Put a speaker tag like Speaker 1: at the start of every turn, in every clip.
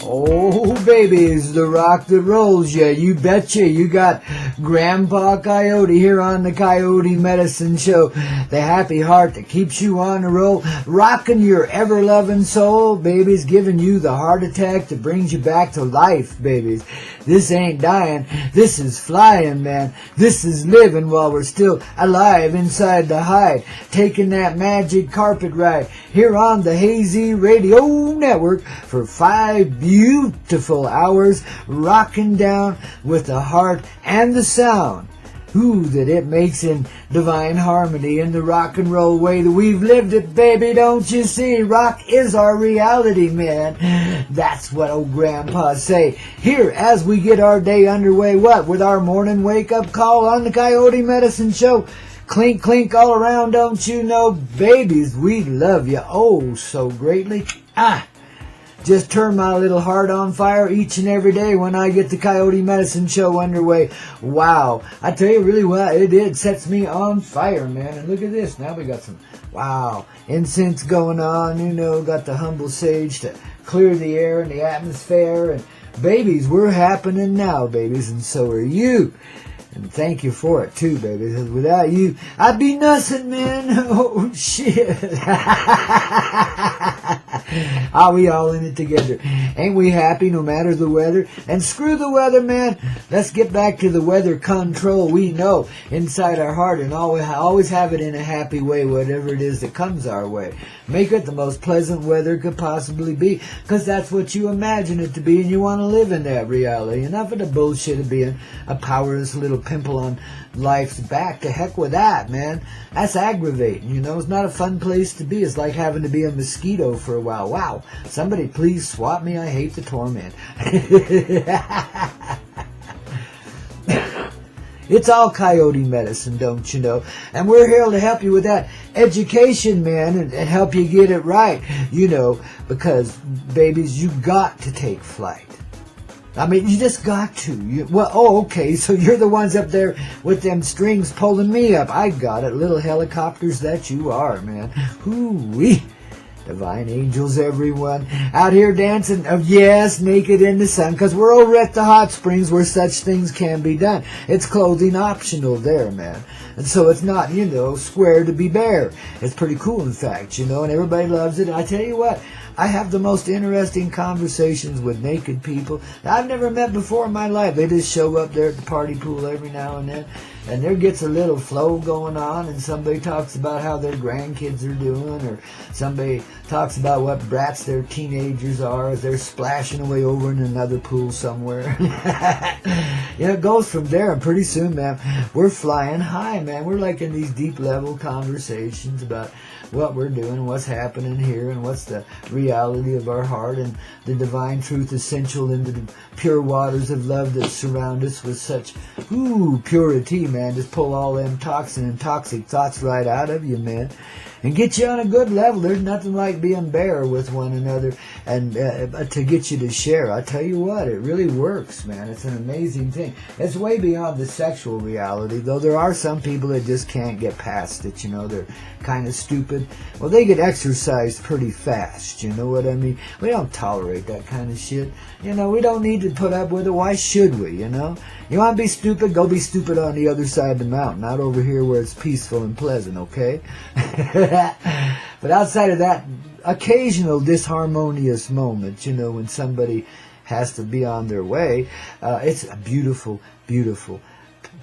Speaker 1: Oh, babies, the rock that rolls ya. You betcha. You got Grandpa Coyote here on the Coyote Medicine Show. The happy heart that keeps you on the roll. Rocking your ever-loving soul, babies. Giving you the heart attack that brings you back to life, babies. This ain't dying. This is flying, man. This is living while we're still alive inside the hide. Taking that magic carpet ride here on the Hazy Radio Network for 5 beautiful hours, rocking down with the heart and the sound. Ooh, that it makes in divine harmony in the rock and roll way that we've lived it, baby, don't you see? Rock is our reality, man. That's what old Grandpa say. Here, as we get our day underway, what? With our morning wake-up call on the Coyote Medicine Show. Clink, clink all around, don't you know? Babies, we love you oh so greatly. Just turn my little heart on fire each and every day when I get the Coyote Medicine Show underway. Wow. I tell you really what, it sets me on fire, man. And look at this. Now we got some, wow, incense going on. You know, got the humble sage to clear the air and the atmosphere. And babies, we're happening now, babies. And so are you. And thank you for it, too, baby. Because without you, I'd be nothing, man. Oh, shit. Are we all in it together? Ain't we happy no matter the weather? And screw the weather, man. Let's get back to the weather control we know inside our heart and always have it in a happy way, whatever it is that comes our way. Make it the most pleasant weather could possibly be, because that's what you imagine it to be, and you want to live in that reality. Enough of the bullshit of being a powerless little pimple on life's back. To heck with that, man. That's aggravating, you know. It's not a fun place to be. It's like having to be a mosquito for a while. Wow. Somebody please swap me. I hate the torment. It's all coyote medicine, don't you know? And we're here to help you with that education, man, and help you get it right, you know, because, babies, you got to take flight. I mean, you just got to. Okay, so you're the ones up there with them strings pulling me up. I got it. Little helicopters that you are, man. Hoo-wee. Divine angels, everyone. Out here dancing, yes, naked in the sun, because we're over at the hot springs where such things can be done. It's clothing optional there, man. And so it's not, you know, square to be bare. It's pretty cool, in fact, you know, and everybody loves it. And I tell you what, I have the most interesting conversations with naked people that I've never met before in my life. They just show up there at the party pool every now and then, and there gets a little flow going on, and somebody talks about how their grandkids are doing, or somebody talks about what brats their teenagers are as they're splashing away over in another pool somewhere. Yeah, it goes from there, and pretty soon, man, we're flying high, man. We're like in these deep level conversations about what we're doing, what's happening here, and what's the reality of our heart, and the divine truth essential into the pure waters of love that surround us with such purity, man. Just pull all them toxin and toxic thoughts right out of you, man, and get you on a good level. There's nothing like being bare with one another and to get you to share. I tell you what, it really works, man. It's an amazing thing. It's way beyond the sexual reality, though. There are some people that just can't get past it, you know. They're kind of stupid. Well, they get exercised pretty fast, you know what I mean? We don't tolerate that kind of shit. You know, we don't need to put up with it. Why should we, you know? You want to be stupid? Go be stupid on the other side of the mountain, not over here where it's peaceful and pleasant, okay? But outside of that, occasional disharmonious moments, you know, when somebody has to be on their way, it's a beautiful, beautiful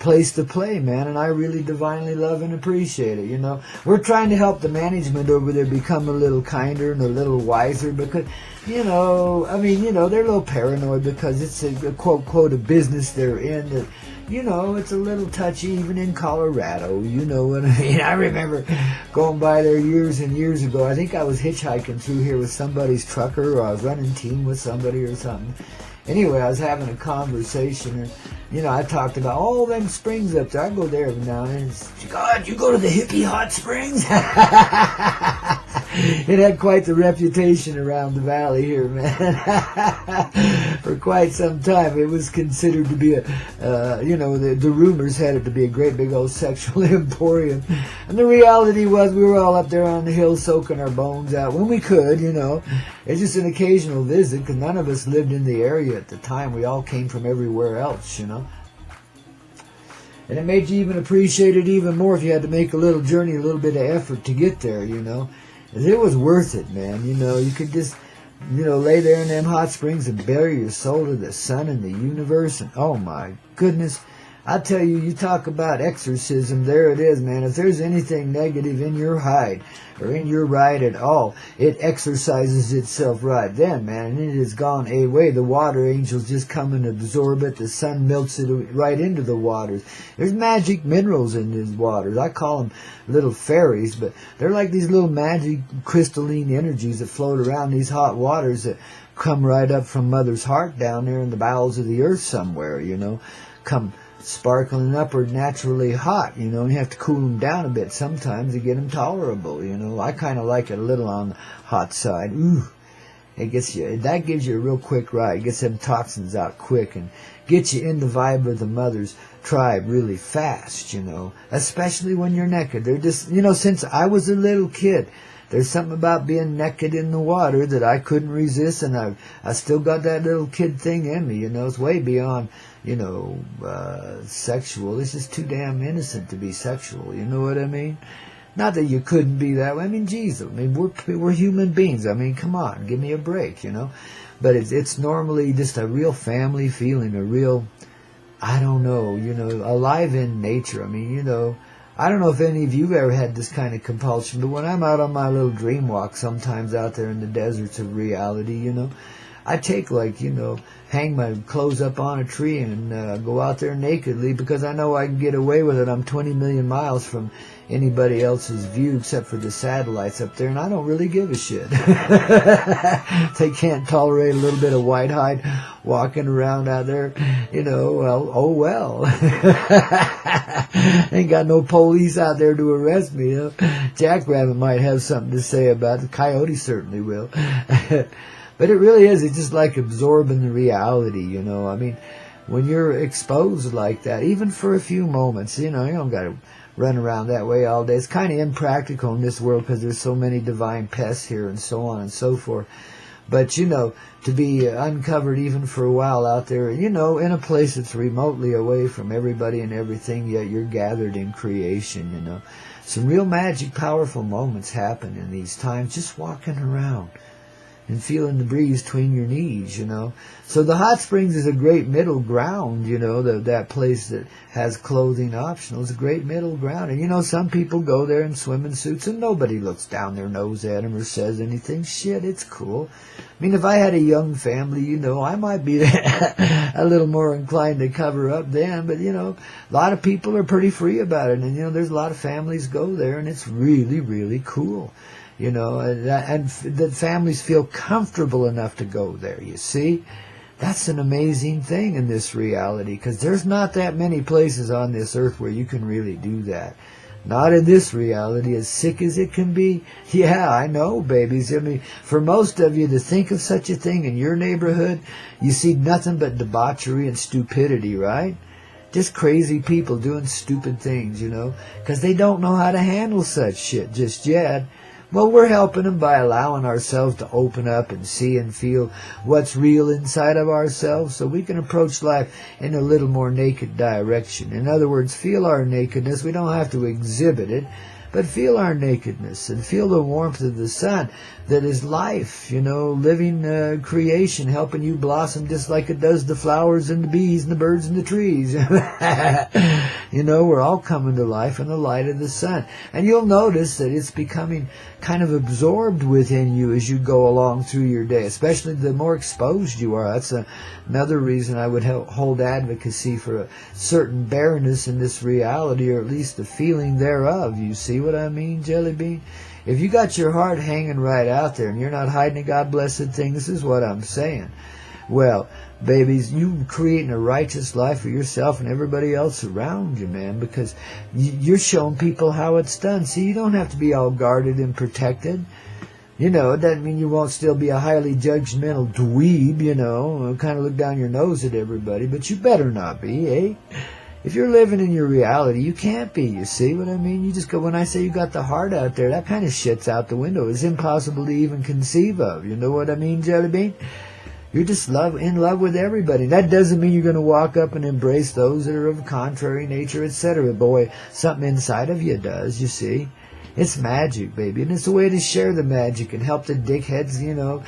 Speaker 1: place to play, man, and I really divinely love and appreciate it, you know. We're trying to help the management over there become a little kinder and a little wiser because, you know, I mean, you know, they're a little paranoid because it's a quote, a business they're in that, you know, it's a little touchy even in Colorado, you know what I mean? I remember going by there years and years ago. I think I was hitchhiking through here with somebody's trucker, or I was running team with somebody or something. Anyway, I was having a conversation, and, you know, I talked about all them springs up there. I go there every now and then. God, you go to the hippie hot springs? It had quite the reputation around the valley here, man. For quite some time, it was considered to be the rumors had it to be a great big old sexual emporium. And the reality was we were all up there on the hill soaking our bones out when we could, It's just an occasional visit because none of us lived in the area at the time. We all came from everywhere else, And it made you even appreciate it even more if you had to make a little journey, a little bit of effort to get there, It was worth it, man. You could just, lay there in them hot springs and bury your soul to the sun and the universe. And oh my goodness, I tell you, you talk about exorcism, there it is, man. If there's anything negative in your hide or in your ride at all, it exorcises itself right then, man. And it has gone away. The water angels just come and absorb it. The sun melts it right into the waters. There's magic minerals in these waters. I call them little fairies, but they're like these little magic crystalline energies that float around these hot waters that come right up from Mother's heart down there in the bowels of the earth somewhere, come sparkling up or naturally hot, and you have to cool them down a bit sometimes to get them tolerable, I kind of like it a little on the hot side. Ooh, that gives you a real quick ride, gets them toxins out quick and gets you in the vibe of the Mother's tribe really fast, especially when you're naked. They're just, since I was a little kid, there's something about being naked in the water that I couldn't resist, and I still got that little kid thing in me, It's way beyond, sexual. It's just too damn innocent to be sexual, you know what I mean? Not that you couldn't be that way. I mean, Jesus, we're human beings. Come on, give me a break, But it's normally just a real family feeling, a real, I don't know, alive in nature. I don't know if any of you ever had this kind of compulsion, but when I'm out on my little dream walk, sometimes out there in the deserts of reality, I take hang my clothes up on a tree and go out there nakedly because I know I can get away with it. I'm 20 million miles from anybody else's view except for the satellites up there, and I don't really give a shit. They can't tolerate a little bit of white hide walking around out there, well, oh well. Ain't got no police out there to arrest me. Jackrabbit might have something to say about it. The coyote certainly will. But it really is. It's just like absorbing the reality, when you're exposed like that, even for a few moments, you don't got to run around that way all day. It's kind of impractical in this world because there's so many divine pests here and so on and so forth. But, to be uncovered even for a while out there, in a place that's remotely away from everybody and everything, yet you're gathered in creation, Some real magic, powerful moments happen in these times, just walking around and feeling the breeze between your knees, So the hot springs is a great middle ground, that place that has clothing optional is a great middle ground. And, some people go there in swimming suits and nobody looks down their nose at them or says anything. Shit, it's cool. If I had a young family, I might be a little more inclined to cover up then. But, a lot of people are pretty free about it. And, there's a lot of families go there and it's really, really cool. And that families feel comfortable enough to go there, you see. That's an amazing thing in this reality, because there's not that many places on this earth where you can really do that. Not in this reality, as sick as it can be. Yeah, I know, babies. For most of you to think of such a thing in your neighborhood, you see nothing but debauchery and stupidity, right? Just crazy people doing stupid things, because they don't know how to handle such shit just yet. Well, we're helping them by allowing ourselves to open up and see and feel what's real inside of ourselves so we can approach life in a little more naked direction. In other words, feel our nakedness. We don't have to exhibit it, but feel our nakedness and feel the warmth of the sun that is life, living creation, helping you blossom just like it does the flowers and the bees and the birds and the trees. We're all coming to life in the light of the sun. And you'll notice that it's becoming kind of absorbed within you as you go along through your day, especially the more exposed you are. That's another reason I would hold advocacy for a certain bareness in this reality, or at least the feeling thereof. You see what I mean, Jellybean? If you got your heart hanging right out there and you're not hiding a God-blessed thing, this is what I'm saying. Well, babies, you creating a righteous life for yourself and everybody else around you, man, because you're showing people how it's done. See, you don't have to be all guarded and protected. You know, it doesn't mean you won't still be a highly judgmental dweeb, you know, kind of look down your nose at everybody, but you better not be, eh? If you're living in your reality, you can't be, you see what I mean? You just go, when I say you got the heart out there, that kind of shit's out the window. It's impossible to even conceive of, you know what I mean, Jellybean? You're just in love with everybody. That doesn't mean you're going to walk up and embrace those that are of contrary nature, etc. Boy, something inside of you does, you see. It's magic, baby, and it's a way to share the magic and help the dickheads, you know,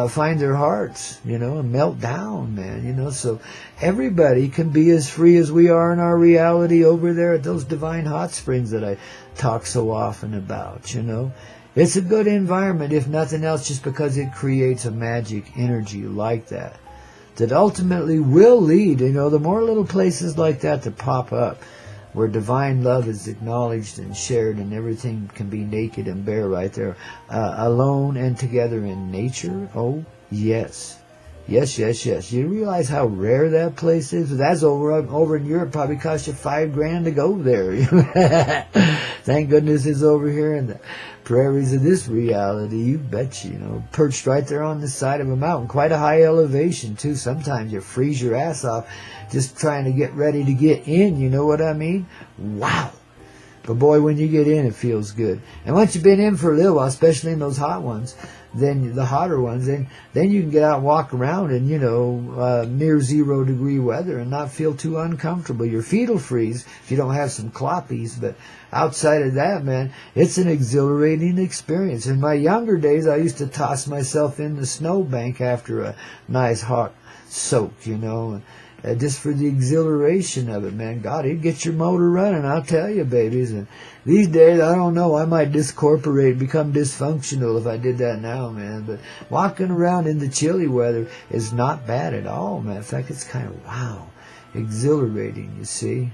Speaker 1: find their hearts, you know, and melt down, man, you know. So everybody can be as free as we are in our reality over there at those divine hot springs that I talk so often about, you know. It's a good environment, if nothing else, just because it creates a magic energy like that ultimately will lead, you know, the more little places like that pop up, where divine love is acknowledged and shared and everything can be naked and bare right there, alone and together in nature. Oh, yes. Yes, yes, yes. You realize how rare that place is? That's over in Europe, probably cost you $5,000 to go there. Thank goodness it's over here in the prairies of this reality. You bet you know, perched right there on the side of a mountain. Quite a high elevation, too. Sometimes you freeze your ass off just trying to get ready to get in, you know what I mean? Wow. But boy, when you get in, it feels good. And once you've been in for a little while, especially in those hot ones, then the hotter ones, then you can get out and walk around in, you know, near 0 degree weather and not feel too uncomfortable. Your feet will freeze if you don't have some cloppies, but outside of that, man, it's an exhilarating experience. In my younger days, I used to toss myself in the snowbank after a nice hot soak, you know, and just for the exhilaration of it, man. God, it gets your motor running, I'll tell you, babies. And these days, I don't know, I might discorporate, become dysfunctional if I did that now, man. But walking around in the chilly weather is not bad at all, man. In fact, it's kind of, wow, exhilarating, you see.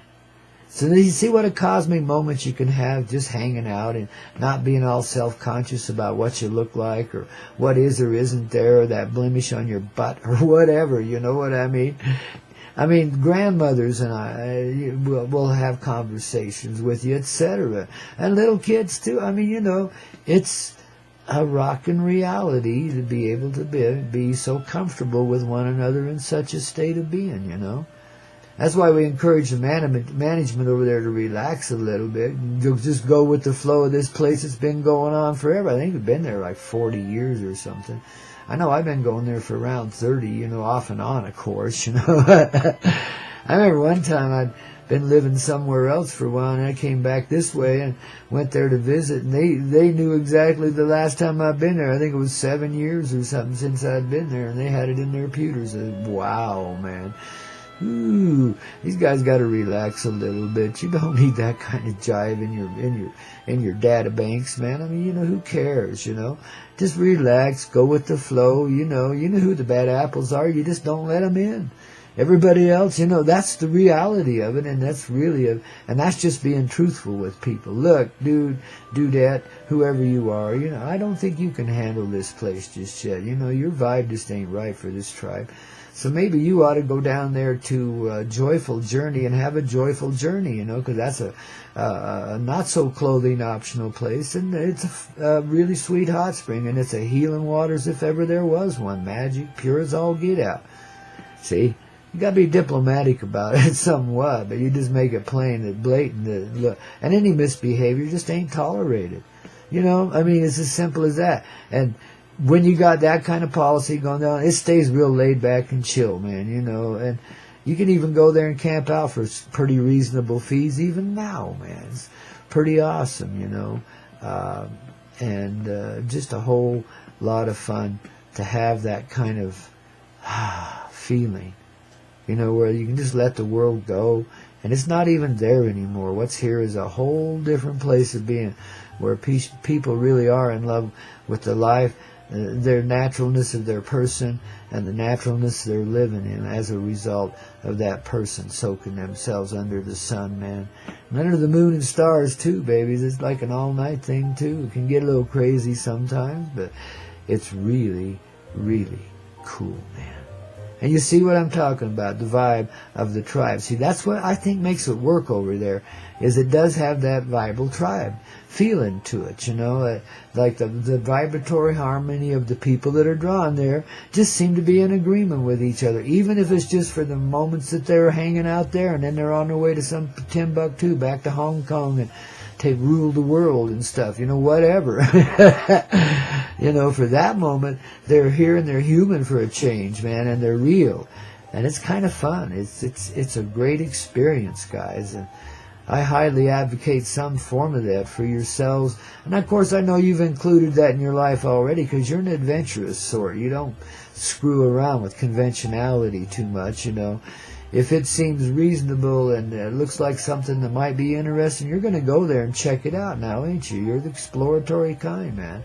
Speaker 1: So you see what a cosmic moment you can have just hanging out and not being all self-conscious about what you look like or what is or isn't there, or that blemish on your butt or whatever, you know what I mean? I mean, grandmothers and I will have conversations with you, etc. And little kids, too. I mean, you know, it's a rockin' reality to be able to be so comfortable with one another in such a state of being, you know. That's why we encourage the management over there to relax a little bit. Just go with the flow of this place. It's been going on forever. I think we've been there like 40 years or something. I know I've been going there for around 30, you know, off and on, of course, you know. I remember one time I'd been living somewhere else for a while, and I came back this way and went there to visit, and they knew exactly the last time I'd been there. I think it was 7 years or something since I'd been there, and they had it in their pewters. Wow, man. Ooh, these guys got to relax a little bit. You don't need that kind of jive in your data banks, man. I mean, you know, who cares, you know? Just relax, go with the flow, you know who the bad apples are. You just don't let them in. Everybody else, you know, that's the reality of it, and that's really and that's just being truthful with people. Look, dude, dudette, whoever you are, you know, I don't think you can handle this place just yet. You know, your vibe just ain't right for this tribe. So maybe you ought to go down there to Joyful Journey and have a joyful journey, you know, because that's a not-so-clothing optional place, and it's a really sweet hot spring, and it's a healing waters if ever there was one. Magic, pure as all get out. See? You got to be diplomatic about it somewhat, but you just make it plain that blatant. Look, and any misbehavior just ain't tolerated. You know, I mean, it's as simple as that. And when you got that kind of policy going down, it stays real laid back and chill, man, you know. And you can even go there and camp out for pretty reasonable fees even now, man. It's pretty awesome, you know. And just a whole lot of fun to have that kind of feeling, you know, where you can just let the world go. And it's not even there anymore. What's here is a whole different place of being, where people really are in love with the life, their naturalness of their person, and the naturalness they're living in as a result of that person soaking themselves under the sun, man. And under the moon and stars, too, babies. It's like an all-night thing, too. It can get a little crazy sometimes, but it's really, really cool, man. And you see what I'm talking about, the vibe of the tribe. See, that's what I think makes it work over there, is it does have that vibral tribe feeling to it, you know, like the vibratory harmony of the people that are drawn there just seem to be in agreement with each other, even if it's just for the moments that they're hanging out there, and then they're on their way to some Timbuktu, back to Hong Kong, and take rule the world and stuff, you know, whatever. You know, for that moment, they're here and they're human for a change, man, and they're real. And it's kind of fun. It's a great experience, guys. And I highly advocate some form of that for yourselves. And of course, I know you've included that in your life already because you're an adventurous sort. You don't screw around with conventionality too much, you know. If it seems reasonable and it looks like something that might be interesting, you're going to go there and check it out now, ain't you? You're the exploratory kind, man.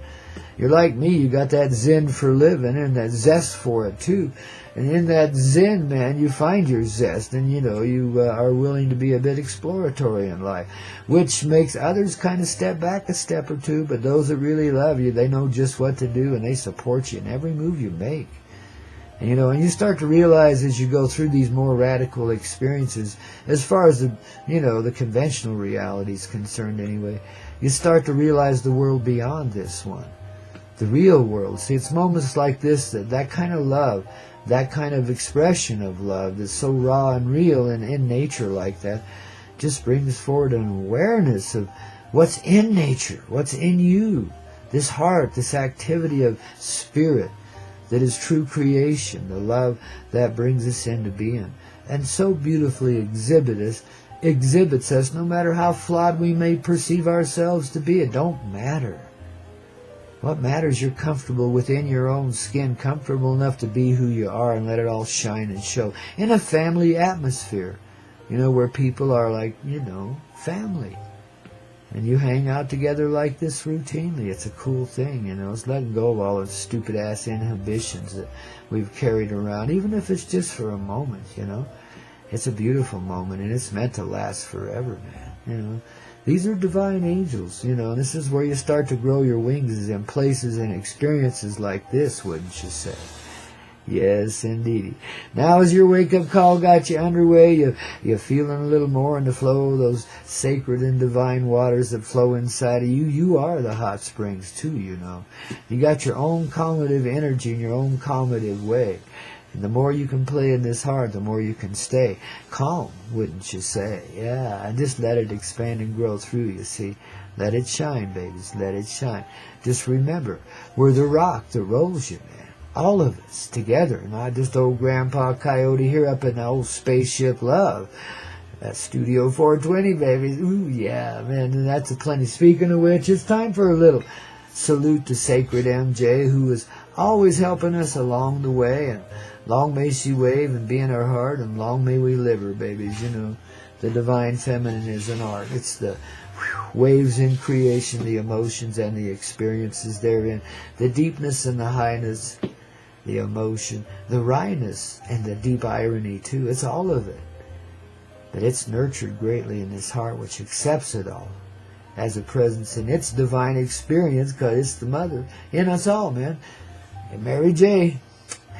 Speaker 1: You're like me. You got that zen for living and that zest for it, too. And in that zen, man, you find your zest. And, you know, you are willing to be a bit exploratory in life, which makes others kind of step back a step or two. But those that really love you, they know just what to do, and they support you in every move you make. And, you know, and you start to realize as you go through these more radical experiences, as far as the, you know, the conventional reality is concerned anyway, you start to realize the world beyond this one, the real world. See, it's moments like this, that kind of love, that kind of expression of love that's so raw and real and in nature like that, just brings forward an awareness of what's in nature, what's in you, this heart, this activity of spirit that is true creation, the love that brings us into being, and so beautifully exhibits us, no matter how flawed we may perceive ourselves to be. It don't matter. What matters, you're comfortable within your own skin, comfortable enough to be who you are and let it all shine and show in a family atmosphere, you know, where people are like, you know, family. And you hang out together like this routinely. It's a cool thing, you know. It's letting go of all those stupid-ass inhibitions that we've carried around, even if it's just for a moment, you know. It's a beautiful moment, and it's meant to last forever, man, you know. These are divine angels, you know, and this is where you start to grow your wings in places and experiences like this, wouldn't you say? Yes, indeedy. Now as your wake-up call got you underway, you're feeling a little more in the flow of those sacred and divine waters that flow inside of you. You are the hot springs, too, you know. You got your own calmative energy in your own calmative way. And the more you can play in this heart, the more you can stay calm, wouldn't you say? Yeah, and just let it expand and grow through you, see. Let it shine, babies. Let it shine. Just remember, we're the rock that rolls you, man. All of us together, not just old Grandpa Coyote here up in the old spaceship love. That's Studio 420, babies. Ooh, yeah, man, and that's a plenty. Speaking of which, it's time for a little salute to Sacred MJ, who is always helping us along the way, and long may she wave and be in our heart, and long may we live her, babies. You know, the divine feminine is an art. It's the waves in creation, the emotions and the experiences therein, the deepness and the highness, the emotion, the wryness, and the deep irony, too. It's all of it. But it's nurtured greatly in this heart which accepts it all as a presence in its divine experience, because it's the mother in us all, man. And Mary J.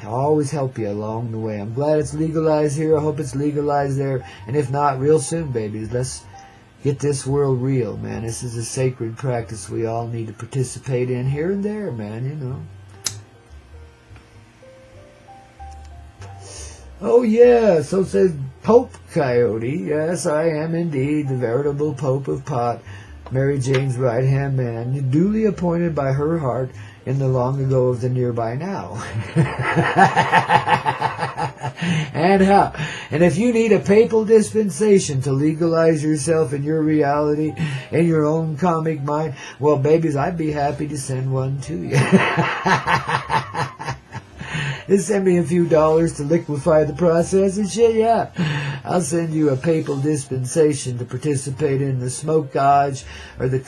Speaker 1: I'll always help you along the way. I'm glad it's legalized here. I hope it's legalized there. And if not, real soon, babies. Let's get this world real, man. This is a sacred practice we all need to participate in here and there, man, you know. Oh, yeah, so says Pope Coyote. Yes, I am indeed the veritable Pope of Pot, Mary Jane's right-hand man, duly appointed by her heart in the long ago of the nearby now. And how? And if you need a papal dispensation to legalize yourself in your reality, in your own comic mind, well, babies, I'd be happy to send one to you. Just send me a few dollars to liquefy the process and shit, yeah. I'll send you a papal dispensation to participate in the smoke dodge or the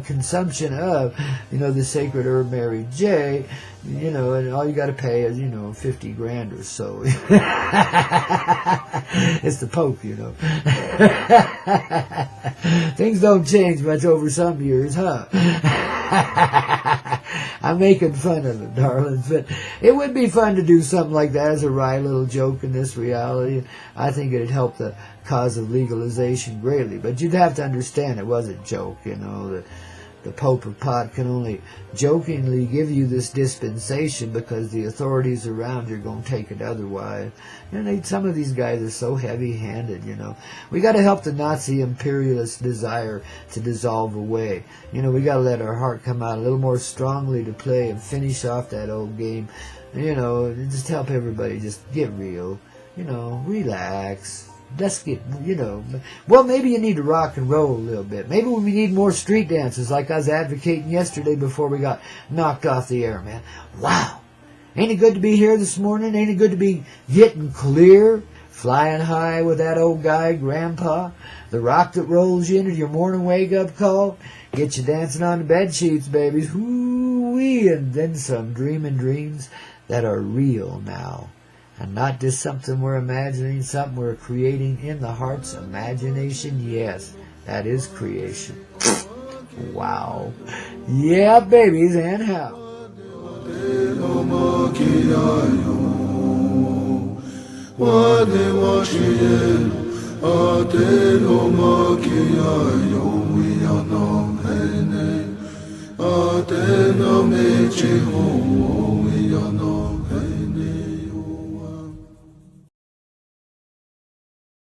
Speaker 1: consumption of, you know, the sacred herb Mary J. You know, and all you got to pay is, you know, 50 grand or so. It's the Pope, you know. Things don't change much over some years, huh? I'm making fun of them, darlings, but it would be fun to do something like that as a wry little joke in this reality. I think it'd help the cause of legalization greatly, but you'd have to understand it was a joke, you know, that the Pope of Pot can only jokingly give you this dispensation because the authorities around you are going to take it otherwise. And some of these guys are so heavy-handed, you know. We got to help the Nazi imperialist desire to dissolve away. You know, we got to let our heart come out a little more strongly to play and finish off that old game. You know, just help everybody just get real. You know, relax. Let's get, you know, well, maybe you need to rock and roll a little bit. Maybe we need more street dances like I was advocating yesterday before we got knocked off the air, man. Wow. Ain't it good to be here this morning? Ain't it good to be getting clear, flying high with that old guy, Grandpa? The rock that rolls you into your morning wake-up call. Get you dancing on the bed sheets, babies. Whoo-wee, and then some, dreaming dreams that are real now. And not just something we're imagining, something we're creating in the heart's imagination. Yes, that is creation. Wow. Yeah, babies, and how?
Speaker 2: Ate no me